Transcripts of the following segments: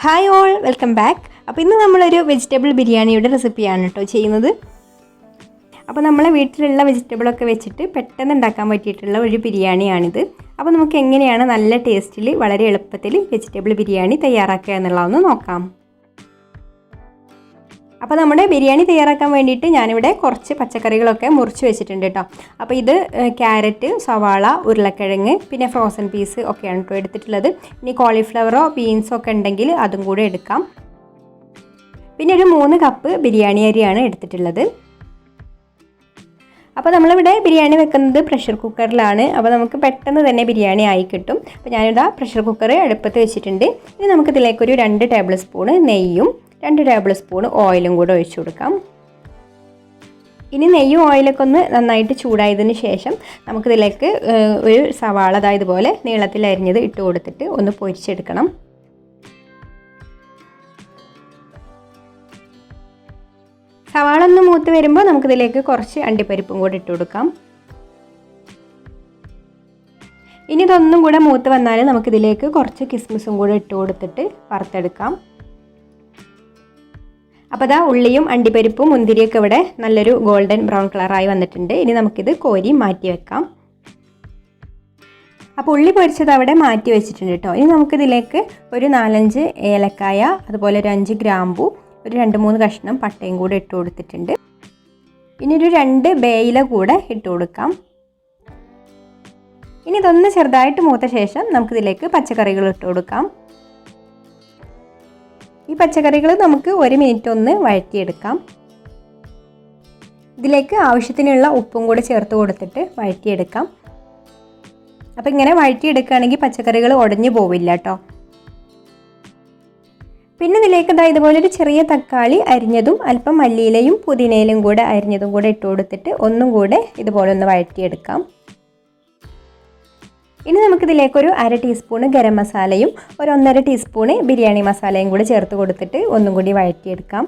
Hi all, welcome back. അപ്പോൾ ഇന്ന് നമ്മളൊരു വെജിറ്റബിൾ ബിരിയാണിയുടെ റെസിപ്പിയാണ് കേട്ടോ ചെയ്യുന്നത്. അപ്പോൾ നമ്മളെ വീട്ടിലുള്ള വെജിറ്റബിളൊക്കെ വെച്ചിട്ട് പെട്ടെന്ന് ഉണ്ടാക്കാൻ പറ്റിയിട്ടുള്ള ഒരു ബിരിയാണിയാണിത്. അപ്പോൾ നമുക്ക് എങ്ങനെയാണ് നല്ല ടേസ്റ്റിൽ വളരെ എളുപ്പത്തിൽ വെജിറ്റബിൾ ബിരിയാണി തയ്യാറാക്കുക എന്നുള്ളതൊന്ന് നോക്കാം. അപ്പോൾ നമ്മുടെ ബിരിയാണി തയ്യാറാക്കാൻ വേണ്ടിയിട്ട് ഞാനിവിടെ കുറച്ച് പച്ചക്കറികളൊക്കെ മുറിച്ച് വെച്ചിട്ടുണ്ട് കേട്ടോ. അപ്പോൾ ഇത് ക്യാരറ്റ്, സവാള, ഉരുളക്കിഴങ്ങ്, പിന്നെ ഫ്രോസൺ പീസ് ഒക്കെയാണ് കേട്ടോ എടുത്തിട്ടുള്ളത്. ഇനി കോളിഫ്ലവറോ ബീൻസോ ഒക്കെ ഉണ്ടെങ്കിൽ അതും കൂടെ എടുക്കാം. പിന്നെ ഒരു 3 കപ്പ് ബിരിയാണി അരിയാണ് എടുത്തിട്ടുള്ളത്. അപ്പോൾ നമ്മളിവിടെ ബിരിയാണി വെക്കുന്നത് പ്രഷർ കുക്കറിലാണ്. അപ്പോൾ നമുക്ക് പെട്ടെന്ന് തന്നെ ബിരിയാണി ആയി കിട്ടും. അപ്പോൾ ഞാനിതാ പ്രഷർ കുക്കർ അടുപ്പത്ത് വെച്ചിട്ടുണ്ട്. ഇനി നമുക്കിതിലേക്കൊരു 2 ടേബിൾ സ്പൂൺ നെയ്യും 2 ടേബിൾ സ്പൂൺ ഓയിലും കൂടെ ഒഴിച്ചു കൊടുക്കാം. ഇനി നെയ്യും ഓയിലൊക്കെ ഒന്ന് നന്നായിട്ട് ചൂടായതിന് ശേഷം നമുക്കിതിലേക്ക് ഒരു സവാള ഇതുപോലെ നീളത്തിൽ അരിഞ്ഞത് ഇട്ട് കൊടുത്തിട്ട് ഒന്ന് പൊരിച്ചെടുക്കണം. സവാള ഒന്ന് മൂത്ത് വരുമ്പോൾ നമുക്കിതിലേക്ക് കുറച്ച് അണ്ടിപ്പരിപ്പും കൂടെ ഇട്ട് കൊടുക്കാം. ഇനി ഇതൊന്നും കൂടെ മൂത്ത് വന്നാൽ നമുക്കിതിലേക്ക് കുറച്ച് കിസ്മിസും കൂടെ ഇട്ട് കൊടുത്തിട്ട് വറുത്തെടുക്കാം. അപ്പോൾ ഇതാ ഉള്ളിയും അണ്ടിപ്പരിപ്പും മുന്തിരിയൊക്കെ ഇവിടെ നല്ലൊരു ഗോൾഡൻ ബ്രൗൺ കളറായി വന്നിട്ടുണ്ട്. ഇനി നമുക്കിത് കോരി മാറ്റി വെക്കാം. അപ്പോൾ ഉള്ളി പൊരിച്ചത് അവിടെ മാറ്റി വെച്ചിട്ടുണ്ട് കേട്ടോ. ഇനി നമുക്കിതിലേക്ക് ഒരു 4-5 ഏലക്കായ, അതുപോലെ ഒരു 5 ഗ്രാമ്പു, ഒരു 2-3 കഷ്ണം പട്ടയും കൂടെ ഇട്ട് കൊടുത്തിട്ടുണ്ട്. ഇനി ഒരു 2 ബേ ഇല കൂടെ ഇട്ട് കൊടുക്കാം. ഇനി ഇതൊന്ന് ചെറുതായിട്ട് മൂത്ത ശേഷം നമുക്കിതിലേക്ക് പച്ചക്കറികൾ ഇട്ട് കൊടുക്കാം. ഈ പച്ചക്കറികൾ നമുക്ക് 1 മിനിറ്റ് ഒന്ന് വഴറ്റിയെടുക്കാം. ഇതിലേക്ക് ആവശ്യത്തിനുള്ള ഉപ്പും കൂടെ ചേർത്ത് കൊടുത്തിട്ട് വഴറ്റിയെടുക്കാം. അപ്പോൾ ഇങ്ങനെ വഴറ്റിയെടുക്കുകയാണെങ്കിൽ പച്ചക്കറികൾ ഉടഞ്ഞു പോവില്ല കേട്ടോ. പിന്നെ ഇതിലേക്ക് ഇതുപോലെ ഒരു ചെറിയ തക്കാളി അരിഞ്ഞതും അല്പം മല്ലിയിലയും പുതിനയിലും കൂടെ അരിഞ്ഞതും കൂടെ ഇട്ട് കൊടുത്തിട്ട് ഒന്നും കൂടെ ഇതുപോലെ ഒന്ന് വഴറ്റിയെടുക്കാം. ഇനി നമുക്കിതിലേക്കൊരു 1/2 ടീസ്പൂണ് ഗരം മസാലയും ഒരു 1.5 ടീസ്പൂണ് ബിരിയാണി മസാലയും കൂടി ചേർത്ത് കൊടുത്തിട്ട് ഒന്നും കൂടി വഴറ്റിയെടുക്കാം.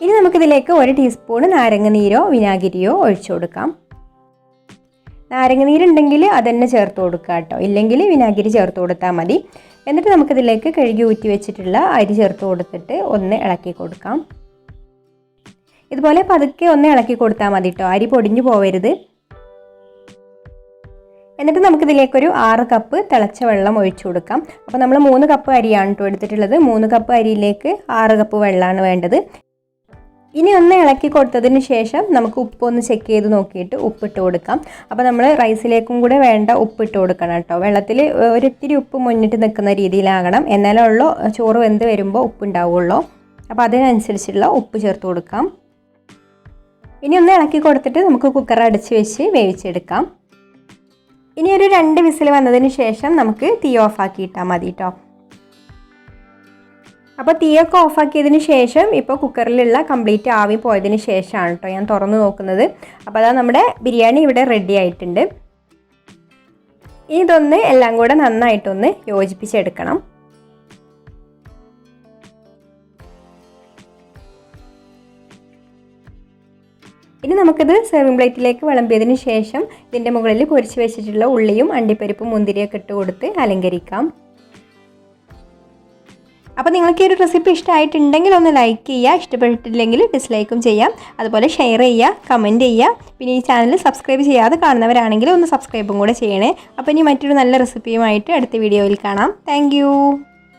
ഇനി നമുക്കിതിലേക്ക് 1 ടീസ്പൂണ് നാരങ്ങനീരോ വിനാഗിരിയോ ഒഴിച്ചു കൊടുക്കാം. നാരങ്ങനീരുണ്ടെങ്കിൽ അതന്നെ ചേർത്ത് കൊടുക്കുക കേട്ടോ, ഇല്ലെങ്കിൽ വിനാഗിരി ചേർത്ത് കൊടുത്താൽ മതി. എന്നിട്ട് നമുക്കിതിലേക്ക് കഴുകി ഊറ്റി വെച്ചിട്ടുള്ള അരി ചേർത്ത് കൊടുത്തിട്ട് ഒന്ന് ഇളക്കി കൊടുക്കാം. ഇതുപോലെ പതുക്കെ ഒന്ന് ഇളക്കി കൊടുത്താൽ മതി കേട്ടോ, അരി പൊടിഞ്ഞു പോവരുത്. എന്നിട്ട് നമുക്കിതിലേക്കൊരു 6 കപ്പ് തിളച്ച വെള്ളം ഒഴിച്ചു കൊടുക്കാം. അപ്പോൾ നമ്മൾ 3 കപ്പ് അരിയാണ് കേട്ടോ എടുത്തിട്ടുള്ളത്. 3 കപ്പ് അരിയിലേക്ക് 6 കപ്പ് വെള്ളമാണ് വേണ്ടത്. ഇനി ഒന്ന് ഇളക്കി കൊടുത്തതിന് ശേഷം നമുക്ക് ഉപ്പൊന്ന് ചെക്ക് ചെയ്ത് നോക്കിയിട്ട് ഉപ്പിട്ട് കൊടുക്കാം. അപ്പോൾ നമ്മൾ റൈസിലേക്കും കൂടെ വേണ്ട ഉപ്പിട്ട് കൊടുക്കണം കേട്ടോ. വെള്ളത്തിൽ ഒരിത്തിരി ഉപ്പ് മുന്നിട്ട് നിൽക്കുന്ന രീതിയിലാകണം, എന്നാലേ ഉള്ളൂ ചോറ് വെന്ത് വരുമ്പോൾ ഉപ്പുണ്ടാവുള്ളൂ. അപ്പോൾ അതിനനുസരിച്ചുള്ള ഉപ്പ് ചേർത്ത് കൊടുക്കാം. ഇനി ഒന്ന് ഇളക്കി കൊടുത്തിട്ട് നമുക്ക് കുക്കർ അടച്ച് വെച്ച് വേവിച്ചെടുക്കാം. ഇനി ഒരു 2 വിസിൽ വന്നതിന് ശേഷം നമുക്ക് തീ ഓഫാക്കിയിട്ടാൽ മതി കേട്ടോ. അപ്പോൾ തീയൊക്കെ ഓഫാക്കിയതിന് ശേഷം ഇപ്പോൾ കുക്കറിലുള്ള കംപ്ലീറ്റ് ആവി പോയതിന് ശേഷമാണ് കേട്ടോ ഞാൻ തുറന്ന് നോക്കുന്നത്. അപ്പോൾ അതാ നമ്മുടെ ബിരിയാണി ഇവിടെ റെഡി ആയിട്ടുണ്ട്. ഇതൊന്ന് എല്ലാം കൂടെ നന്നായിട്ടൊന്ന് യോജിപ്പിച്ചെടുക്കണം. ഇനി നമുക്കിത് സെർവിംഗ് പ്ലേറ്റിലേക്ക് വിളമ്പിയതിന് ശേഷം ഇതിൻ്റെ മുകളിൽ പൊരിച്ച് വെച്ചിട്ടുള്ള ഉള്ളിയും അണ്ടിപ്പരിപ്പും മുന്തിരിയൊക്കെ ഇട്ട് കൊടുത്ത് അലങ്കരിക്കാം. അപ്പോൾ നിങ്ങൾക്ക് ഈ ഒരു റെസിപ്പി ഇഷ്ടമായിട്ടുണ്ടെങ്കിൽ ഒന്ന് ലൈക്ക് ചെയ്യുക, ഇഷ്ടപ്പെട്ടിട്ടില്ലെങ്കിൽ ഡിസ്ലൈക്കും ചെയ്യാം. അതുപോലെ ഷെയർ ചെയ്യുക, കമൻറ്റ് ചെയ്യുക. പിന്നെ ഈ ചാനൽ സബ്സ്ക്രൈബ് ചെയ്യാതെ കാണുന്നവരാണെങ്കിൽ ഒന്ന് സബ്സ്ക്രൈബും കൂടെ ചെയ്യണേ. അപ്പോൾ ഇനി മറ്റൊരു നല്ല റെസിപ്പിയുമായിട്ട് അടുത്ത വീഡിയോയിൽ കാണാം. താങ്ക്